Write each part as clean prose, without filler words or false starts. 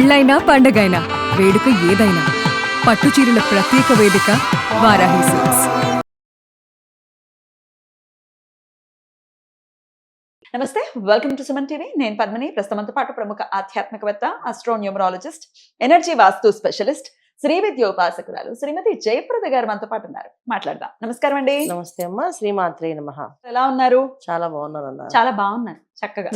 పెళ్ళైనా పండగైనా వేడుక ఏదైనా పట్టు చీరల ప్రత్యేక వేదిక వారాహి సిల్క్స్. నమస్తే, వెల్కమ్ టు సుమన్ టీవీ. నేను పద్మిని. ప్రస్తుతంతో పాటు ప్రముఖ ఆధ్యాత్మికవేత్త, ఆస్ట్రోన్యూమరాలజిస్ట్, ఎనర్జీ వాస్తు స్పెషలిస్ట్, శ్రీ విద్యోపాసకురాలు శ్రీమతి జయప్రద గారు మనతో పాటు ఉన్నారు. మాట్లాడదాం. నమస్కారం అండి. నమస్తే అమ్మ. శ్రీమాత్రే నమః. ఎలా ఉన్నారు? చాలా బాగున్నారు అన్న. చాలా బాగున్నారు, చక్కగా.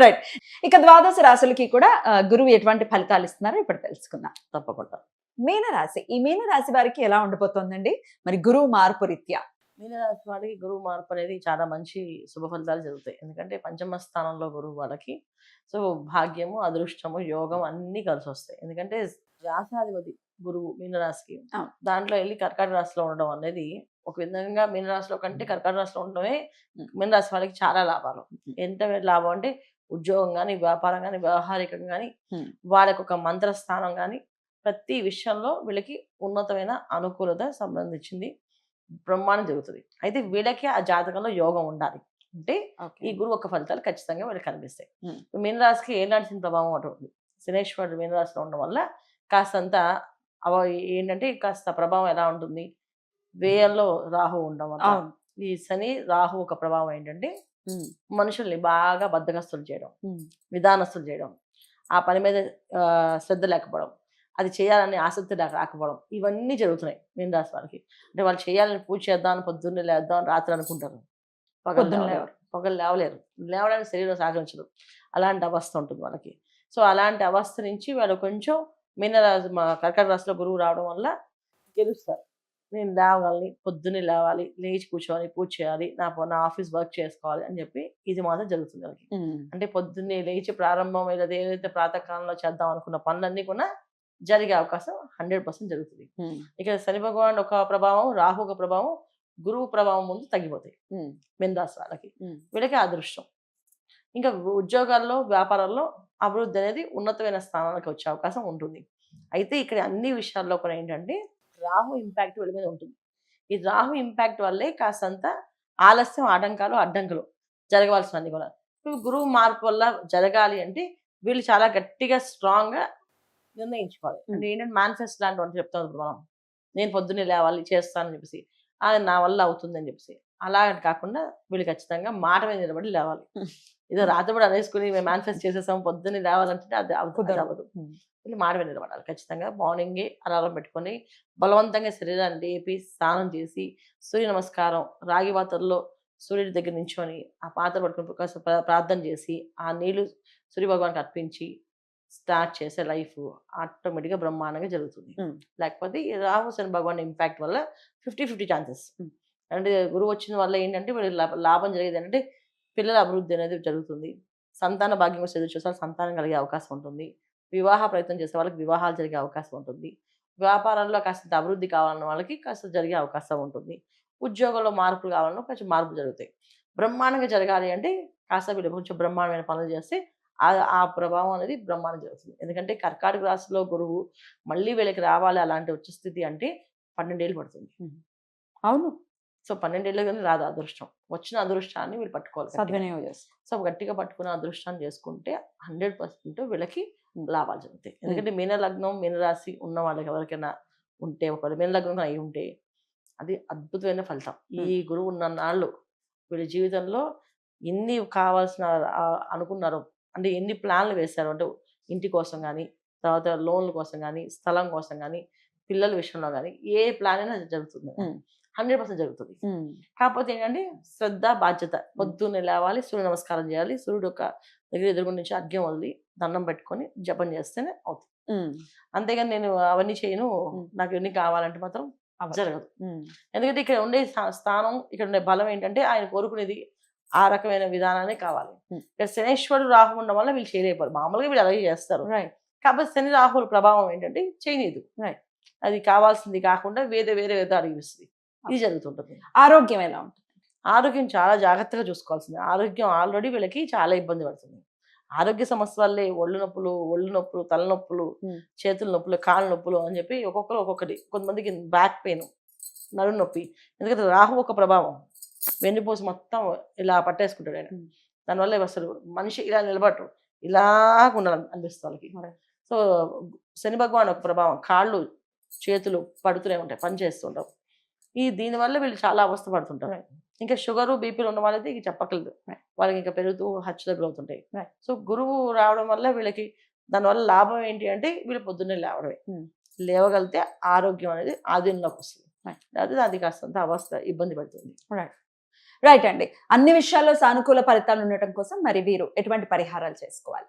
రైట్. ఇక ద్వాదశ రాశులకి కూడా గురువు ఎటువంటి ఫలితాలు ఇస్తున్నారో ఇప్పుడు తెలుసుకుందాం. తప్పకుండా. మీనరాశి, ఈ మీనరాశి వారికి ఎలా ఉండబోతోందండి మరి గురువు మార్పు రీత్యా? మీనరాశి వాడికి గురువు మార్పు అనేది చాలా మంచి శుభ ఫలితాలు జరుగుతాయి. ఎందుకంటే పంచమ స్థానంలో గురువు వాళ్ళకి సో భాగ్యము, అదృష్టము, యోగం అన్నీ కలిసి వస్తాయి. ఎందుకంటే రాశాధిపతి గురువు మీనరాశికి దాంట్లో వెళ్ళి కర్కాటక రాశిలో ఉండడం అనేది ఒక విధంగా మీనరాశిలో కంటే కర్కాటక రాశిలో ఉండడమే మీనరాశి వాళ్ళకి చాలా లాభాలు. ఎంత లాభం అంటే ఉద్యోగం కానీ, వ్యాపారం కానీ, వ్యవహారికం కానీ, వాళ్ళకి ఒక మంత్రస్థానం కానీ, ప్రతి విషయంలో వీళ్ళకి ఉన్నతమైన అనుకూలత సంబంధించింది బ్రహ్మాండం జరుగుతుంది. అయితే వీళ్ళకి ఆ జాతకంలో యోగం ఉండాలి అంటే ఈ గురువు ఒక ఫలితాలు ఖచ్చితంగా వీళ్ళకి కనిపిస్తాయి. మీనరాశికి ఏనాటి ప్రభావం ఉంటుంది. శనేశ్వరుడు మీనరాశిలో ఉండడం వల్ల కాస్తంత ఏంటంటే కాస్త ప్రభావం ఎలా ఉంటుంది, వ్యయంలో రాహు ఉండడం వల్ల ఈ శని రాహు ఒక ప్రభావం ఏంటంటే మనుషుల్ని బాగా బద్దగస్తులు చేయడం, విధానస్తులు చేయడం, ఆ పని మీద శ్రద్ధ లేకపోవడం, అది చేయాలని ఆసక్తి రాకపోవడం, ఇవన్నీ జరుగుతున్నాయి మీనరాశి వాళ్ళకి. అంటే వాళ్ళు చేయాలని పూజ చేద్దాం, పొద్దున్నే లేద్దాం రాత్రి అనుకుంటారు, పగలు లేవలేరు, లేవడానికి శరీరం సహకరించదు. అలాంటి అవస్థ ఉంటుంది వాళ్ళకి. సో అలాంటి అవస్థ నుంచి వాళ్ళు కొంచెం మీనరాశి కర్కాటక రాశిలో గురువు రావడం వల్ల గెలుస్తారు. నేను లేవగలని, పొద్దున్నే లేవాలి, లేచి కూర్చోవాలి, పూజ చేయాలి, నా ఆఫీస్ వర్క్ చేసుకోవాలి అని చెప్పి ఇది మాత్రం జరుగుతుంది వాళ్ళకి. అంటే పొద్దున్నే లేచి ప్రారంభం ఏదైతే ప్రాతకాలంలో చేద్దాం అనుకున్న పనులన్నీ కూడా జరిగే అవకాశం 100% జరుగుతుంది. ఇక శని భగవాన్ ఒక ప్రభావం, రాహు ఒక ప్రభావం, గురువు ప్రభావం ముందు తగ్గిపోతాయి మీనరాశి వాళ్ళకి. వీళ్ళకి అదృష్టం. ఇంకా ఉద్యోగాల్లో, వ్యాపారాల్లో అభివృద్ధి అనేది ఉన్నతమైన స్థానాలకు వచ్చే అవకాశం ఉంటుంది. అయితే ఇక్కడ అన్ని విషయాల్లో కూడా ఏంటంటే రాహు ఇంపాక్ట్ వీళ్ళ మీద ఉంటుంది. ఈ రాహు ఇంపాక్ట్ వల్లే కాస్తంత ఆలస్యం, ఆటంకాలు, అడ్డంకులు జరగవలసినవి కూడా గురువు మార్పు వల్ల జరగాలి అంటే వీళ్ళు చాలా గట్టిగా స్ట్రాంగ్గా నిర్ణయించుకోవాలి. అంటే ఏంటంటే మేనిఫెస్ట్ లాంటి వంట చెప్తాం ఇప్పుడు మనం. నేను పొద్దున్నే లేవాలి, చేస్తానని చెప్పేసి అది నా వల్ల అవుతుందని చెప్పేసి అలా కాకుండా వీళ్ళు ఖచ్చితంగా మాట మీద నిలబడి లేవాలి. ఏదో రాత్రిపడి అనేసుకుని మేము మేనిఫెస్ట్ చేసేసాము పొద్దున్నే లేవాలంటే అది అవ్వదు. వీళ్ళు మాట మీద నిలబడాలి. ఖచ్చితంగా మార్నింగే అలారం పెట్టుకొని బలవంతంగా శరీరాన్ని లేపి స్నానం చేసి సూర్య నమస్కారం, రాగి పాత్రలో సూర్యుడి దగ్గర నించుని ఆ పాత్ర పట్టుకుని ప్రార్థన చేసి ఆ నీళ్లు సూర్య భగవానికి అర్పించి స్టార్ట్ చేసే లైఫ్ ఆటోమేటిక్గా బ్రహ్మాండంగా జరుగుతుంది. లేకపోతే ఈ రాహు శని భగవాన్ ఇంపాక్ట్ వల్ల 50-50 ఛాన్సెస్. అంటే గురువు వచ్చిన వల్ల ఏంటంటే వీళ్ళకి లాభం జరిగేది ఏంటంటే పిల్లల అభివృద్ధి అనేది జరుగుతుంది. సంతాన భాగ్యం కోసం ఎదురు చూసే సంతానం కలిగే అవకాశం ఉంటుంది. వివాహ ప్రయత్నం చేసే వాళ్ళకి వివాహాలు జరిగే అవకాశం ఉంటుంది. వ్యాపారంలో కాస్త అభివృద్ధి కావాలన్న వాళ్ళకి కాస్త జరిగే అవకాశం ఉంటుంది. ఉద్యోగంలో మార్పులు కావాలన్నా కొంచెం మార్పు జరుగుతాయి. బ్రహ్మాండంగా జరగాలి అంటే కాస్త వీళ్ళు కొంచెం బ్రహ్మాండమైన పనులు చేస్తే ఆ ప్రభావం అనేది బ్రహ్మాండం జరుగుతుంది. ఎందుకంటే కర్కాటక రాశిలో గురువు మళ్ళీ వీళ్ళకి రావాలి అలాంటి వచ్చే స్థితి అంటే 12 ఏళ్ళు పడుతుంది. అవును. సో 12 ఏళ్ళు కానీ రాదు అదృష్టం. వచ్చిన అదృష్టాన్ని వీళ్ళు పట్టుకోవాలి, సద్వినియోగం. సో గట్టిగా పట్టుకున్న అదృష్టాన్ని చేసుకుంటే 100% వీళ్ళకి లాభాలు జరుగుతాయి. ఎందుకంటే మీన లగ్నం, మీనరాశి ఉన్న వాళ్ళకి ఎవరికైనా ఉంటే, ఒకవేళ మీన లగ్నం అయి ఉంటే అది అద్భుతమైన ఫలితం. ఈ గురువు ఉన్న నాళ్ళు వీళ్ళ జీవితంలో ఎన్ని కావాల్సిన అనుకున్నారో, అంటే ఎన్ని ప్లాన్లు వేశారు, అంటే ఇంటి కోసం కానీ, తర్వాత లోన్ల కోసం కానీ, స్థలం కోసం కానీ, పిల్లల విషయంలో కానీ ఏ ప్లాన్ అయినా జరుగుతుంది. 100% జరుగుతుంది. కాకపోతే ఏంటంటే శ్రద్ధ, బాధ్యత. పొద్దున్నే లేవాలి, సూర్య నమస్కారం చేయాలి, సూర్యుడు ఒక దగ్గర ఎదురుగుండి నుంచి అర్ఘ్యం వదిలి దండం పెట్టుకొని జపం చేస్తేనే అవుతుంది. అంతేగాని నేను అవన్నీ చేయను, నాకు ఇవన్నీ కావాలంటే మాత్రం జరగదు. ఎందుకంటే ఇక్కడ ఉండే స్థానం, ఇక్కడ ఉండే బలం ఏంటంటే ఆయన కోరుకునేది ఆ రకమైన విధానాన్ని కావాలి. ఇక్కడ శనేశ్వరుడు రాహు ఉండడం వల్ల వీళ్ళు చేయలేకపోరు. మామూలుగా వీళ్ళు అలాగే చేస్తారు. కాకపోతే శని రాహుల ప్రభావం ఏంటంటే చేయలేదు. అది కావాల్సింది కాకుండా వేరే అడిగిస్తుంది. ఇది జరుగుతుంటుంది. ఆరోగ్యం ఎలా ఉంటుంది? ఆరోగ్యం చాలా జాగ్రత్తగా చూసుకోవాల్సింది. ఆరోగ్యం ఆల్రెడీ వీళ్ళకి చాలా ఇబ్బంది పడుతుంది. ఆరోగ్య సమస్య వల్లే ఒళ్ళు నొప్పులు, తలనొప్పులు, చేతుల నొప్పులు, కాళ్ళ నొప్పులు అని చెప్పి ఒక్కొక్కరు ఒక్కొక్కటి. కొంతమందికి బ్యాక్ పెయిన్, నడుము నొప్పి. ఎందుకంటే రాహు ఒక ప్రభావం, వెన్నుపూస మొత్తం ఇలా పట్టేసుకుంటాడు ఆయన. దానివల్ల అసలు మనిషి ఇలా నిలబడరు. ఇలాగ ఉండాలి అనిపిస్తుంది వాళ్ళకి. Right. సో శని భగవాన్ ఒక ప్రభావం, కాళ్ళు చేతులు పడుతూనే ఉంటాయి, పని చేస్తుంటారు. దీనివల్ల వీళ్ళు చాలా అవస్థ పడుతుంటారు. Right. ఇంకా షుగరు బీపీలు ఉన్న వాళ్ళైతే ఇక చెప్పక్కర్లేదు, Right. వాళ్ళకి ఇంకా పెరుగుతూ హత్యలు గురవుతుంటాయి. Right. సో గురువు రావడం వల్ల వీళ్ళకి దానివల్ల లాభం ఏంటి అంటే వీళ్ళు పొద్దున్నే లేవడమే. లేవగలిగితే ఆరోగ్యం అనేది ఆధీనంలోకి వస్తుంది. Right. అదే అది కాస్తంత అవస్థ ఇబ్బంది పడుతుంది. రైట్ అండి. అన్ని విషయాల్లో సానుకూల ఫలితాలు ఉండటం కోసం మరి వీరు ఎటువంటి పరిహారాలు చేసుకోవాలి?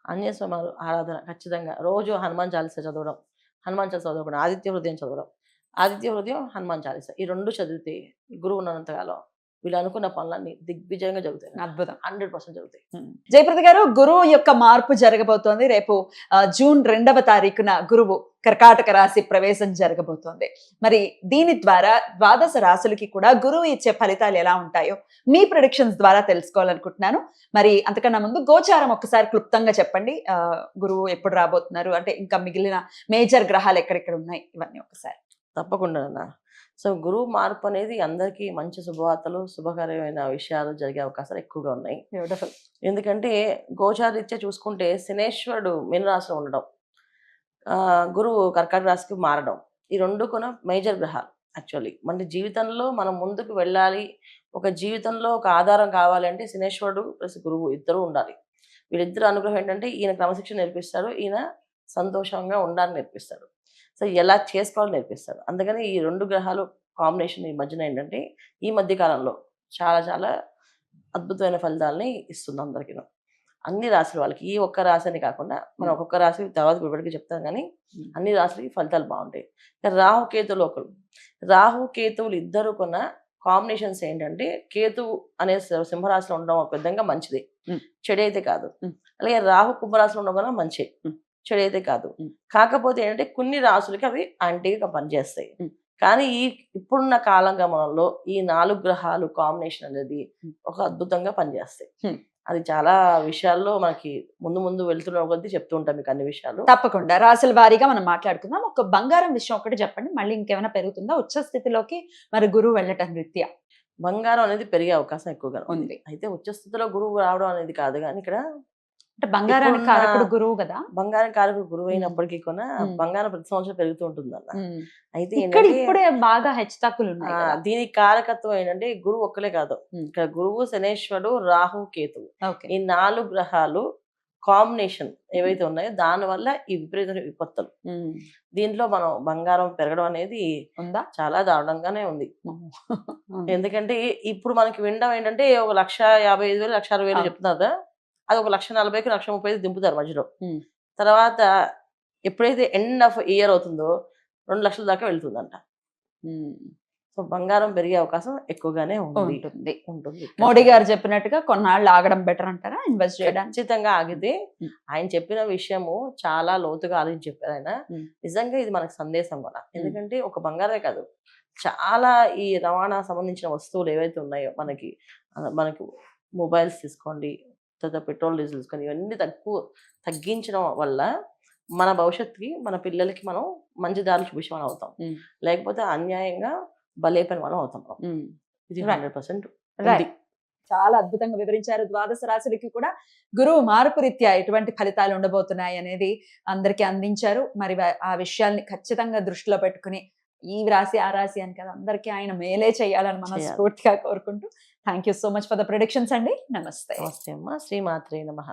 అన్యస్వమాలు ఆరాధన ఖచ్చితంగా రోజు హనుమాన్ చాలీసా చదవడం, హనుమాన్ చాలీసా చదవడం, ఆదిత్య హృదయం చదవడం, ఆదిత్య హృదయం హనుమాన్ చాలీసా, ఈ 2 చదివితే గురువు ఉన్నంతకాలం వీళ్ళు అనుకున్న పనులన్నీ దిగ్విజయంగా జరుగుతాయి. అద్భుతం. 100% జరుగుతాయి. జయప్రద గారు, గురువు యొక్క మార్పు జరగబోతోంది. రేపు జూన్ 2వ తారీఖున గురువు కర్కాటక రాశి ప్రవేశం జరగబోతోంది. మరి దీని ద్వారా ద్వాదశ రాశులకి కూడా గురువు ఇచ్చే ఫలితాలు ఎలా ఉంటాయో మీ ప్రిడిక్షన్స్ ద్వారా తెలుసుకోవాలనుకుంటున్నాను. మరి అంతకన్నా ముందు గోచారం ఒక్కసారి క్లుప్తంగా చెప్పండి. గురువు ఎప్పుడు రాబోతున్నారు, అంటే ఇంకా మిగిలిన మేజర్ గ్రహాలు ఎక్కడెక్కడ ఉన్నాయి, ఇవన్నీ ఒకసారి. తప్పకుండా అన్న. సో గురువు మార్పు అనేది అందరికీ మంచి శుభవార్తలు, శుభకరమైన విషయాలు జరిగే అవకాశాలు ఎక్కువగా ఉన్నాయి. బ్యూటిఫుల్. ఎందుకంటే గోచారీత్యా చూసుకుంటే శనేశ్వరుడు మీనరాశిలో ఉండడం, గురువు కర్కాటక రాశికి మారడం, ఈ 2 కూడా మేజర్ గ్రహాలు. యాక్చువల్లీ మన జీవితంలో మనం ముందుకు వెళ్ళాలి, ఒక జీవితంలో ఒక ఆధారం కావాలి అంటే శనేశ్వరుడు ప్లస్ గురువు ఇద్దరు ఉండాలి. వీళ్ళిద్దరు అనుగ్రహం ఏంటంటే ఈయన క్రమశిక్షణ నేర్పిస్తాడు, ఈయన సంతోషంగా ఉండాలని నేర్పిస్తాడు. సో ఎలా చేసుకోవాలని నేర్పిస్తాడు. అందుకని ఈ 2 గ్రహాలు కాంబినేషన్ ఈ మధ్యన ఏంటంటే ఈ మధ్య కాలంలో చాలా చాలా అద్భుతమైన ఫలితాలని ఇస్తుంది అందరికీ, అన్ని రాశుల వాళ్ళకి. ఈ ఒక్క రాశి అని కాకుండా మనం ఒక్కొక్క రాశి తర్వాత వివరికి చెప్తాం, కానీ అన్ని రాశులకి ఫలితాలు బాగుంటాయి. రాహుకేతువులు ఒకరు, రాహుకేతువులు ఇద్దరు కొన్న కాంబినేషన్స్ ఏంటంటే కేతువు అనే సింహరాశిలో ఉండడం ఒక విధంగా మంచిది, చెడైతే కాదు. అలాగే రాహు కుంభరాశిలో ఉండడం కూడా మంచి, చెడైతే కాదు. కాకపోతే ఏంటంటే కొన్ని రాశులకి అవి యాంటీగా పనిచేస్తాయి. కానీ ఇప్పుడున్న కాలగమనంలో ఈ 4 గ్రహాలు కాంబినేషన్ అనేది ఒక అద్భుతంగా పనిచేస్తాయి. అది చాలా విషయాల్లో మనకి ముందు వెళ్తున్న కొద్దీ చెప్తూ ఉంటాం మీకు అన్ని విషయాలు. తప్పకుండా రాశుల వారీగా మనం మాట్లాడుకుందాం. ఒక బంగారం విషయం ఒకటి చెప్పండి, మళ్ళీ ఇంకేమైనా పెరుగుతుందా ఉచ్చ స్థితిలోకి మరి గురువు వెళ్ళటం రీత్యా? బంగారం అనేది పెరిగే అవకాశం ఎక్కువగా ఉంది. అయితే ఉచ్చ స్థితిలో గురువు రావడం అనేది కాదు, కానీ ఇక్కడ అంటే బంగారానికి కారకుడు గురువు కదా. బంగారం కారకుడు గురువు అయినప్పటికీ కూడా బంగారం ప్రతి సంవత్సరం పెరుగుతూ ఉంటుంది అన్న. అయితే ఇప్పుడే బాగా హెచ్చుతగ్గులు ఉన్నాయి. దీనికి కారకత్వం ఏంటంటే గురువు ఒక్కలే కాదు, ఇక్కడ గురువు, శనేశ్వరుడు, రాహు, కేతువు, ఈ 4 గ్రహాలు కాంబినేషన్ ఏవైతే ఉన్నాయో దాని వల్ల ఈ విపరీత విపత్తులు. దీంట్లో మనం బంగారం పెరగడం అనేది ఉందా, చాలా దారుణంగానే ఉంది. ఎందుకంటే ఇప్పుడు మనకి వినడం ఏంటంటే 1,55,000 1,60,000 చెప్తున్నారు, అది 1,40,000 1,30,000 దింపుతారు మధ్యలో. తర్వాత ఎప్పుడైతే ఎండ్ ఆఫ్ ఇయర్ అవుతుందో 2 లక్షల దాకా వెళ్తుందంట. సో బంగారం పెరిగే అవకాశం ఎక్కువగానే ఉంటుంది. మోడీ గారు చెప్పినట్టుగా కొన్నాళ్ళు ఆగడం బెటర్ అంటారా ఇన్వెస్ట్ చేయడానికి? ఖచ్చితంగా ఆగితే. ఆయన చెప్పిన విషయము చాలా లోతుగా ఆలోచించి చెప్పారు ఆయన. నిజంగా ఇది మనకు సందేశం కూడా. ఎందుకంటే ఒక బంగారమే కాదు, చాలా ఈ రవాణా సంబంధించిన వస్తువులు ఏవైతే ఉన్నాయో మనకి మొబైల్స్ తీసుకోండి, తర్వాత పెట్రోల్ డీజిల్ తీసుకొని, ఇవన్నీ తగ్గించడం వల్ల మన భవిష్యత్తుకి మన పిల్లలకి మనం మంచి దారులు చూపించే వాళ్ళం అవుతాం, లేకపోతే అన్యాయంగా బలైపోయిన వాళ్ళం అవుతాం. ఇది 100% చాలా అద్భుతంగా వివరించారు. ద్వాదశ రాశులకి కూడా గురువు మార్పు రీత్యా ఎటువంటి ఫలితాలు ఉండబోతున్నాయి అనేది అందరికీ అందించారు. మరి ఆ విషయాల్ని ఖచ్చితంగా దృష్టిలో పెట్టుకుని ఈ రాశి ఆ రాశి అని కదా, అందరికీ ఆయన మేలే చేయాలని మనస్ఫూర్తిగా కోరుకుంటూ thank you so much for the predictions అండి. నమస్తే. నమస్తే అమ్మ. శ్రీమాత్రే నమః.